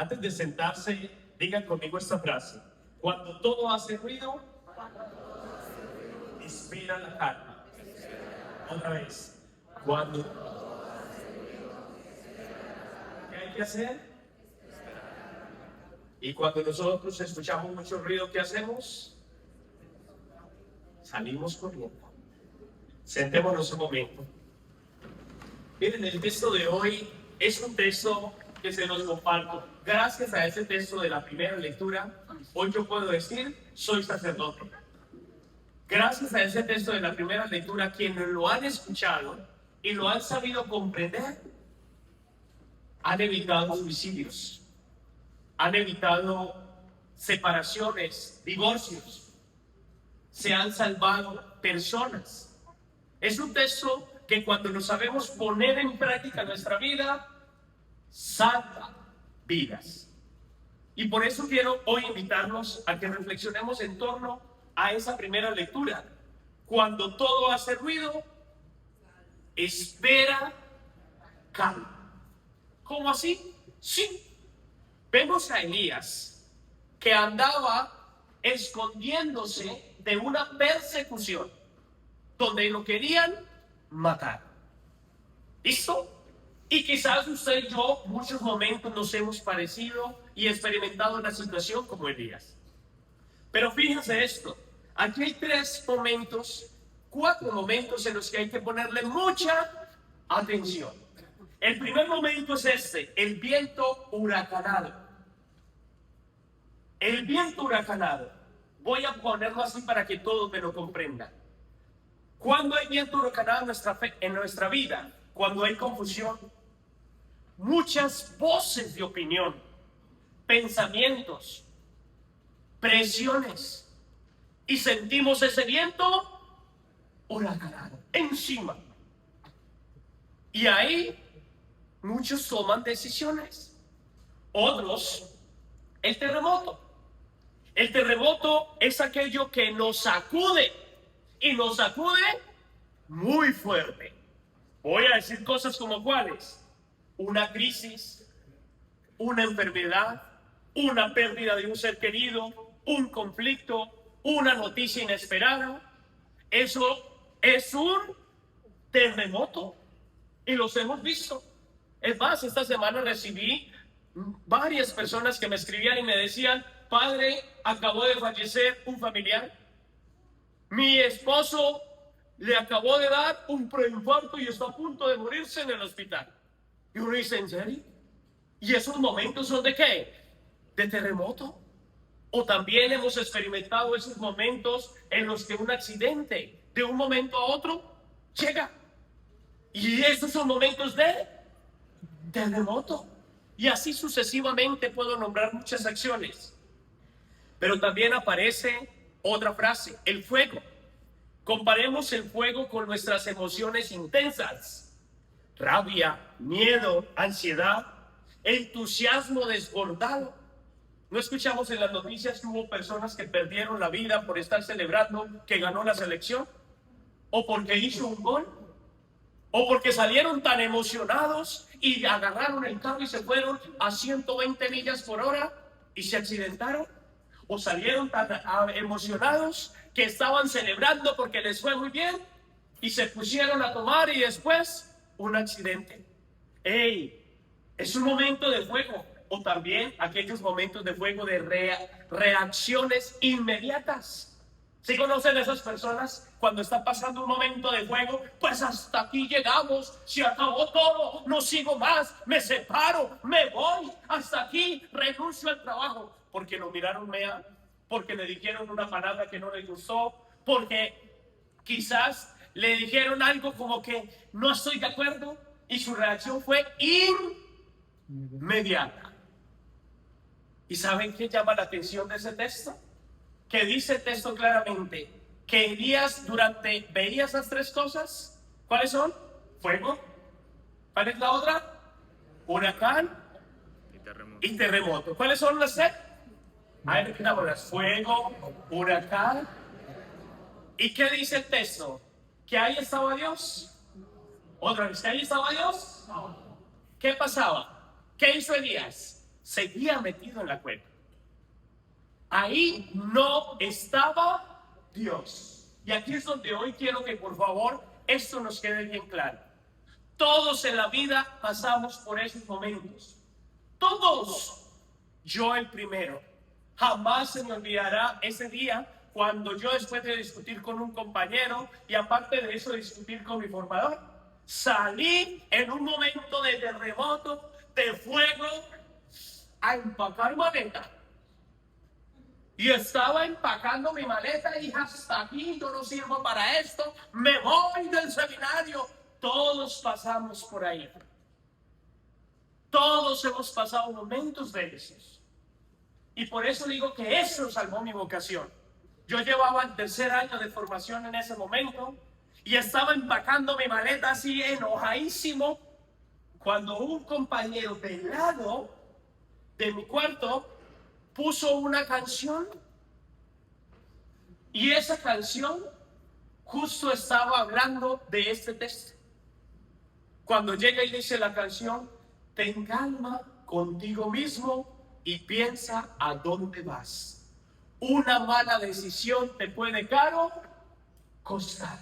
Antes de sentarse, digan conmigo esta frase. Cuando todo hace ruido, espera la calma. Otra vez. Cuando... ¿Qué hay que hacer? Y cuando nosotros escuchamos mucho ruido, ¿qué hacemos? Salimos corriendo. Sentémonos un momento. Miren, el texto de hoy es un texto que se nos comparto. Gracias a ese texto de la primera lectura, hoy yo puedo decir, soy sacerdote. Gracias a ese texto de la primera lectura, quienes lo han escuchado y lo han sabido comprender, han evitado suicidios, han evitado separaciones, divorcios, se han salvado personas. Es un texto que cuando lo sabemos poner en práctica en nuestra vida, salva vidas. Y por eso quiero hoy invitarnos a que reflexionemos en torno a esa primera lectura. Cuando todo hace ruido, espera calma. ¿Cómo así? Sí. Vemos a Elías que andaba escondiéndose de una persecución donde lo querían matar. ¿Listo? Y quizás usted y yo muchos momentos nos hemos parecido y experimentado una situación como Elías. Pero fíjense esto, aquí hay 4 momentos en los que hay que ponerle mucha atención. El primer momento es este, el viento huracanado. El viento huracanado, voy a ponerlo así para que todos me lo comprendan. Cuando hay viento huracanado en nuestra vida, cuando hay confusión, muchas voces de opinión, pensamientos, presiones, y sentimos ese viento huracanado encima. Y ahí muchos toman decisiones. Otros, el terremoto. El terremoto es aquello que nos sacude, y nos sacude muy fuerte. Voy a decir cosas como cuáles: una crisis, una enfermedad, una pérdida de un ser querido, un conflicto, una noticia inesperada. Eso es un terremoto y los hemos visto. Es más, esta semana recibí varias personas que me escribían y me decían: padre, acabó de fallecer un familiar, mi esposo le acabó de dar un preinfarto y está a punto de morirse en el hospital. Y uno dice: ¿en serio? ¿Y esos momentos son de qué? ¿De terremoto? O también hemos experimentado esos momentos en los que un accidente de un momento a otro llega. Y esos son momentos de terremoto. Y así sucesivamente puedo nombrar muchas acciones. Pero también aparece otra frase, el fuego. Comparemos el fuego con nuestras emociones intensas: rabia, miedo, ansiedad, entusiasmo desbordado. ¿No escuchamos en las noticias que hubo personas que perdieron la vida por estar celebrando que ganó la selección? ¿O porque hizo un gol? ¿O porque salieron tan emocionados y agarraron el carro y se fueron a 120 millas por hora y se accidentaron? ¿O salieron tan emocionados que estaban celebrando porque les fue muy bien y se pusieron a tomar y después un accidente? ¡Ey! Es un momento de fuego. O también aquellos momentos de fuego de reacciones inmediatas. ¿Sí conocen a esas personas? Cuando está pasando un momento de fuego, pues hasta aquí llegamos, se acabó todo, no sigo más, me separo, me voy, hasta aquí, renuncio al trabajo, porque lo miraron mal, porque le dijeron una palabra que no le gustó, porque quizás le dijeron algo como que no estoy de acuerdo, y su reacción fue inmediata. ¿Y saben qué llama la atención de ese texto? Que dice el texto claramente que Elías veía esas 3 cosas. ¿Cuáles son? Fuego. ¿Cuál es la otra? Huracán y terremoto. ¿Cuáles son las 3? Ahí repitámoslas: fuego, huracán. ¿Y qué dice el texto? ¿Que ahí estaba Dios? Otra vez, ¿que ahí estaba Dios? ¿Qué pasaba? ¿Qué hizo Elías? seguía metido en la cueva. Ahí no estaba Dios. Y aquí es donde hoy quiero que por favor esto nos quede bien claro. Todos en la vida pasamos por esos momentos. Todos. Yo el primero. Jamás se me olvidará ese día cuando yo, después de discutir con un compañero y aparte de eso discutir con mi formador, salí en un momento de terremoto, de fuego, a empacar maleta. Y estaba empacando mi maleta y hasta aquí yo no sirvo para esto, me voy del seminario. Todos pasamos por ahí. Todos hemos pasado momentos de esos. Y por eso digo que eso salvó mi vocación. Yo llevaba el 3er año de formación en ese momento y estaba empacando mi maleta así enojadísimo cuando un compañero del lado de mi cuarto puso una canción y esa canción justo estaba hablando de este texto. Cuando llega y dice la canción, ten calma contigo mismo y piensa a dónde vas. Una mala decisión te puede caro costar.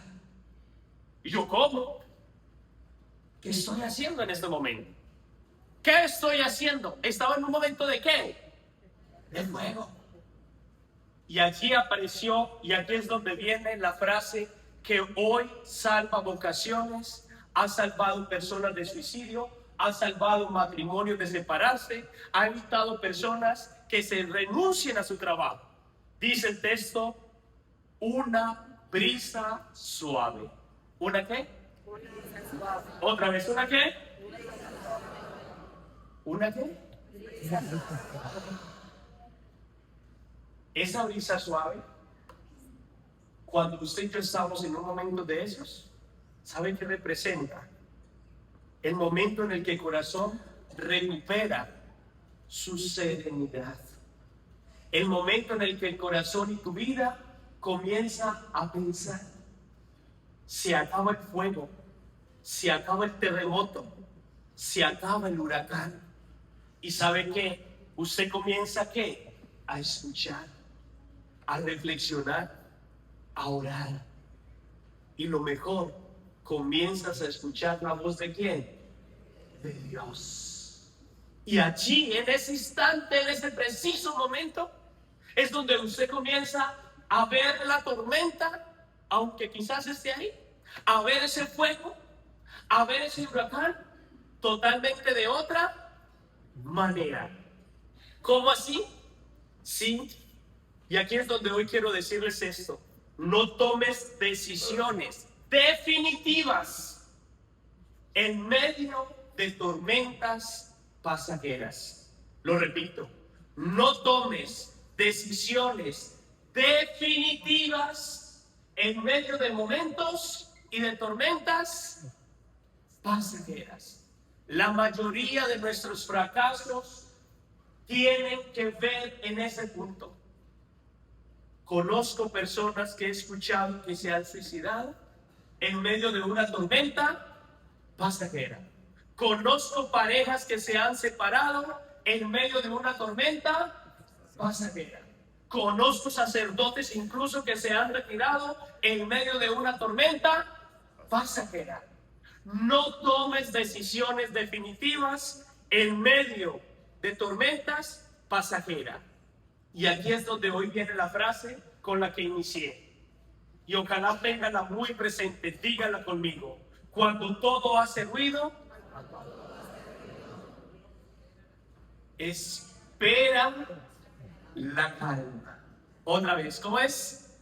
Y yo, ¿cómo? ¿Qué estoy haciendo en este momento? ¿Qué estoy haciendo? Estaba en un momento de ¿qué? De fuego. Y allí apareció, y aquí es donde viene la frase que hoy salva vocaciones, ha salvado personas de suicidio, ha salvado matrimonios de separarse, ha evitado personas que se renuncien a su trabajo. Dice el texto, una brisa suave. ¿Una qué? Una brisa suave. Otra vez, ¿una qué? ¿Una qué? Esa brisa suave, cuando usted y yo estamos en un momento de esos, ¿sabe qué representa? El momento en el que el corazón recupera su serenidad. El momento en el que el corazón y tu vida comienza a pensar. Se acaba el fuego, se acaba el terremoto, se acaba el huracán. ¿Y sabe qué? Usted comienza ¿qué? A escuchar, a reflexionar, a orar. Y lo mejor, comienzas a escuchar la voz ¿de quién? De Dios. Y allí, en ese instante, en ese preciso momento, es donde usted comienza a ver la tormenta, aunque quizás esté ahí, a ver ese fuego, a ver ese huracán, totalmente de otra manera. ¿Cómo así? Sí. Y aquí es donde hoy quiero decirles esto. No tomes decisiones definitivas en medio de tormentas pasajeras. Lo repito, no tomes decisiones definitivas en medio de momentos y de tormentas pasajeras. La mayoría de nuestros fracasos tienen que ver en ese punto. Conozco personas que he escuchado que se han suicidado en medio de una tormenta pasajera. Conozco parejas que se han separado en medio de una tormenta pasajera. Conozco sacerdotes incluso que se han retirado en medio de una tormenta pasajera. No tomes decisiones definitivas en medio de tormentas pasajeras. Y aquí es donde hoy viene la frase con la que inicié. Y ojalá tenganla muy presente, díganla conmigo. Cuando todo hace ruido, espera la calma. Otra vez, ¿cómo es?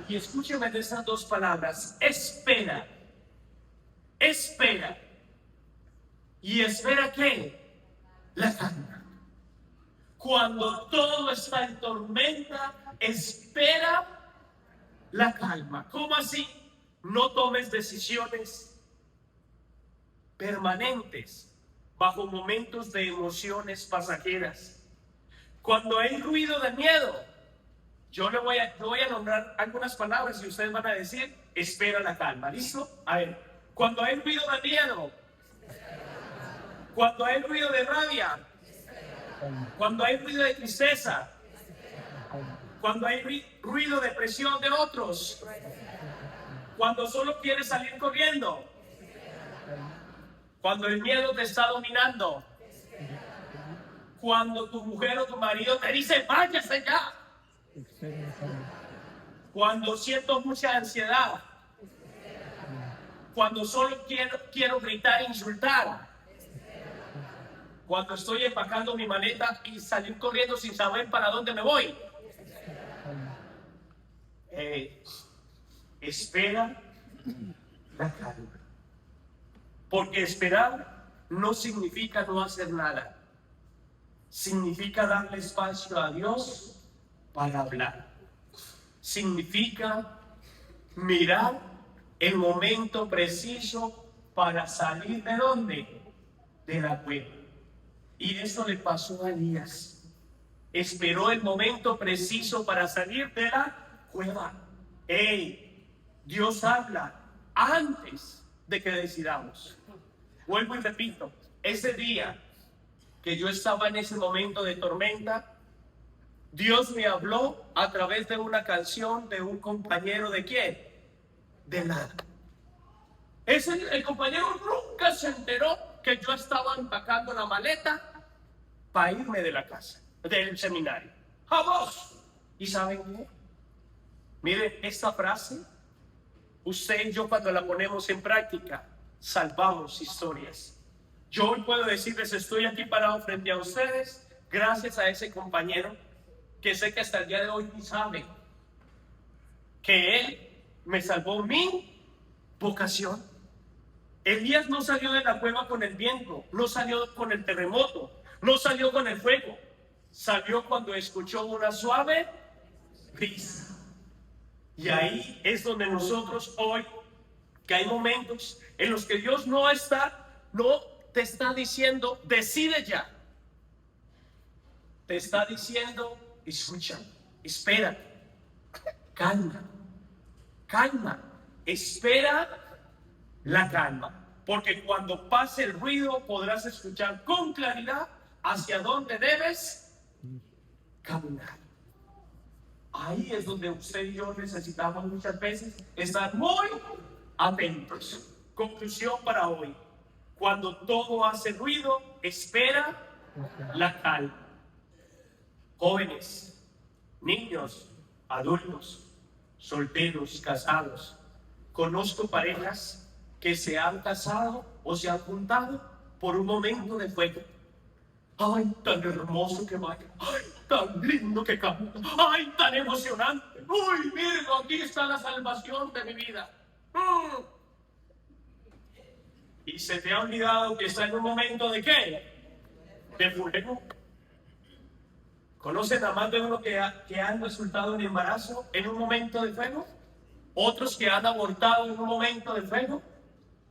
Y escúcheme de esas dos palabras, espera. Espera. ¿Y espera qué? La calma. Cuando todo está en tormenta, espera la calma. ¿Cómo así? No tomes decisiones permanentes bajo momentos de emociones pasajeras. Cuando hay ruido de miedo, yo voy a nombrar algunas palabras y ustedes van a decir, espera la calma. ¿Listo? A ver, cuando hay ruido de miedo, Cuando hay ruido de rabia, cuando hay ruido de tristeza, cuando hay ruido de presión de otros, cuando solo quieres salir corriendo, cuando el miedo te está dominando, cuando tu mujer o tu marido te dice váyase ya, cuando siento mucha ansiedad, cuando solo quiero gritar e insultar, cuando estoy empacando mi maleta y salir corriendo sin saber para dónde me voy. Espera la calma. Porque esperar no significa no hacer nada. Significa darle espacio a Dios para hablar. Significa mirar el momento preciso para salir ¿de dónde? De la cueva. Y eso le pasó a Elías. Esperó el momento preciso para salir de la cueva. Dios habla antes de que decidamos. Vuelvo y repito, ese día que yo estaba en ese momento de tormenta, Dios me habló a través de una canción de un compañero ¿de quién? De nada. El compañero nunca se enteró que yo estaba empacando la maleta para irme de la casa, del seminario. ¡Jamás! ¿Y saben qué? Miren, esta frase, usted y yo cuando la ponemos en práctica, salvamos historias. Yo hoy puedo decirles, estoy aquí parado frente a ustedes, gracias a ese compañero, que sé que hasta el día de hoy ni sabe que él me salvó mi vocación. Elías no salió de la cueva con el viento, no salió con el terremoto, no salió con el fuego, salió cuando escuchó una suave brisa. Y ahí es donde nosotros hoy, que hay momentos en los que Dios no te está diciendo, decide ya. Te está diciendo, escucha, espera, calma, espera la calma. Porque cuando pase el ruido podrás escuchar con claridad hacia dónde debes caminar. Ahí es donde usted y yo necesitamos muchas veces estar muy atentos. Conclusión para hoy. Cuando todo hace ruido, espera la calma. Jóvenes, niños, adultos, solteros, casados. Conozco parejas que se han casado o se han juntado por un momento de fuego. ¡Ay, tan hermoso que vaya! ¡Ay, tan lindo que canta! ¡Ay, tan emocionante! ¡Uy, Virgo, aquí está la salvación de mi vida! Y se te ha olvidado que está en un momento ¿de qué? De fuego. ¿Conocen a más de uno que han resultado en embarazo en un momento de fuego? Otros que han abortado en un momento de fuego.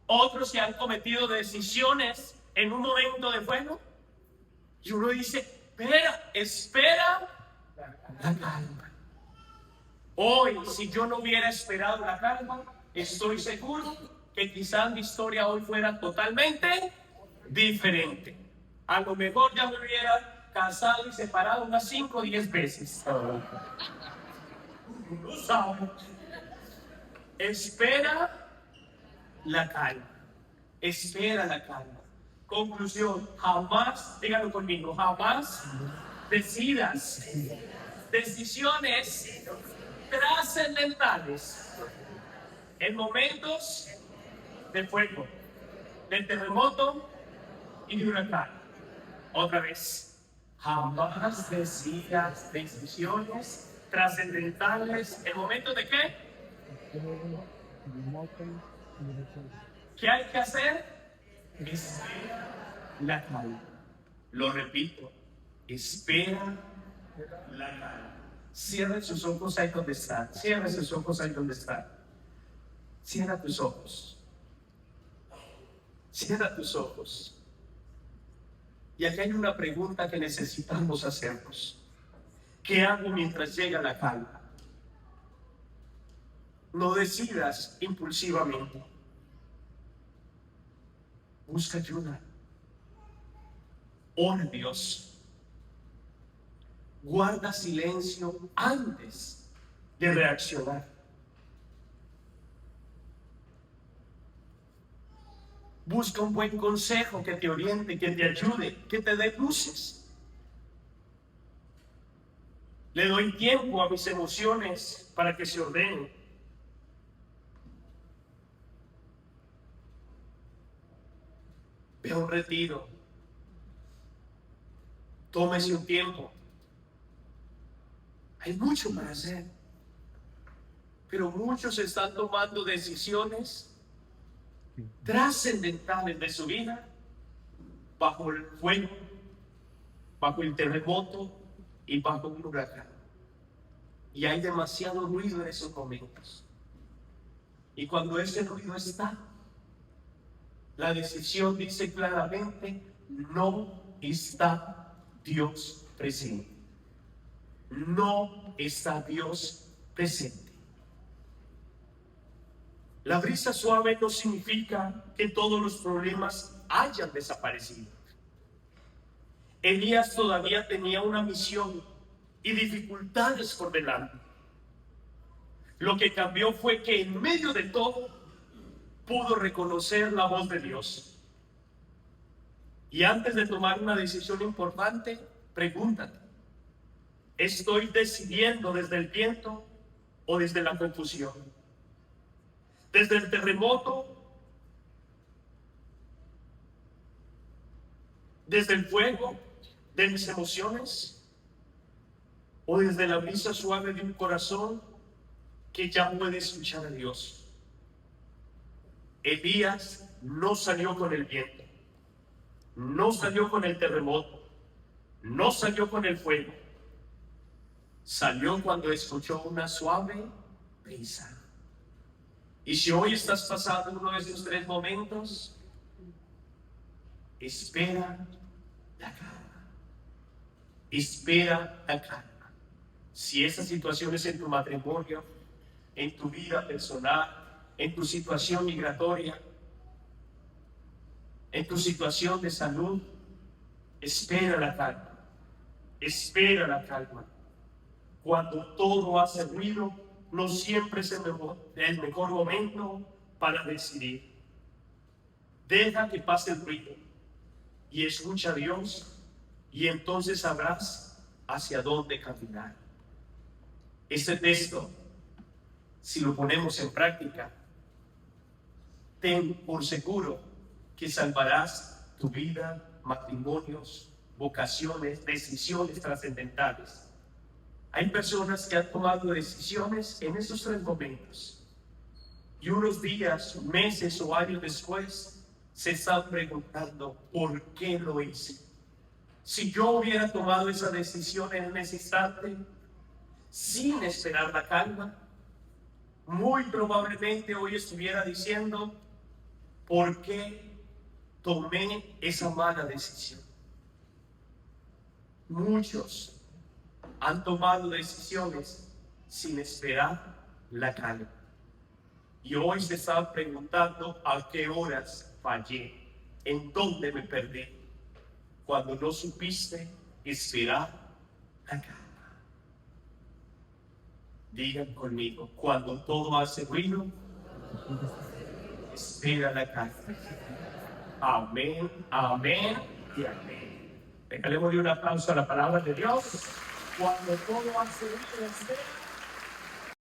Otros que han cometido decisiones en un momento de fuego. Y uno dice, espera la calma. Hoy, si yo no hubiera esperado la calma, estoy seguro que quizás mi historia hoy fuera totalmente diferente. A lo mejor ya me hubiera casado y separado unas 5 o 10 veces. No sabe. Espera la calma. Espera la calma. Conclusión, jamás, díganlo conmigo, jamás decidas decisiones trascendentales en momentos de fuego, de terremoto y de huracán. Otra vez, jamás decidas decisiones trascendentales en momentos de ¿qué? ¿Qué hay que hacer? Espera la calma. Lo repito, espera la calma. Cierra sus ojos ahí donde está. Cierra sus ojos ahí donde está. Cierra tus ojos. Cierra tus ojos. Y aquí hay una pregunta que necesitamos hacernos. ¿Qué hago mientras llega la calma? No decidas impulsivamente. Busca ayuda. ora a Dios. Guarda silencio antes de reaccionar. Busca un buen consejo que te oriente, que te ayude, que te dé luces. Le doy tiempo a mis emociones para que se ordenen. Ve a un retiro. Tómese un tiempo. Hay mucho para hacer. Pero muchos están tomando decisiones trascendentales de su vida bajo el fuego, bajo el terremoto y bajo un huracán. Y hay demasiado ruido en esos momentos. Y cuando ese ruido está, la decisión dice claramente: no está Dios presente. No está Dios presente. La brisa suave no significa que todos los problemas hayan desaparecido. Elías todavía tenía una misión y dificultades por delante. Lo que cambió fue que en medio de todo pudo reconocer la voz de Dios. Y antes de tomar una decisión importante, pregúntate: ¿estoy decidiendo desde el viento o desde la confusión? ¿Desde el terremoto? ¿Desde el fuego de mis emociones? ¿O desde la brisa suave de un corazón que ya puede escuchar a Dios? Elías no salió con el viento, no salió con el terremoto, no salió con el fuego. Salió cuando escuchó una suave brisa. Y si hoy estás pasando uno de esos tres momentos, espera la calma. Espera la calma. Si esa situación es en tu matrimonio, en tu vida personal, en tu situación migratoria, en tu situación de salud, espera la calma. Espera la calma. Cuando todo hace ruido, no siempre es el mejor momento para decidir. Deja que pase el ruido y escucha a Dios, y entonces sabrás hacia dónde caminar. Este texto, si lo ponemos en práctica, ten por seguro que salvarás tu vida, matrimonios, vocaciones, decisiones trascendentales. Hay personas que han tomado decisiones en esos tres momentos y unos días, meses o años después se están preguntando: ¿por qué lo hice? Si yo hubiera tomado esa decisión en ese instante, sin esperar la calma, muy probablemente hoy estuviera diciendo: ¿por qué tomé esa mala decisión? Muchos han tomado decisiones sin esperar la calma. Y hoy se están preguntando: ¿a qué horas fallé? ¿En dónde me perdí? Cuando no supiste esperar la calma. Digan conmigo: cuando todo hace ruido, espera la calma. Amén, amén y amén. Déjale un aplauso a la palabra de Dios. Cuando todo hace ruido, espera.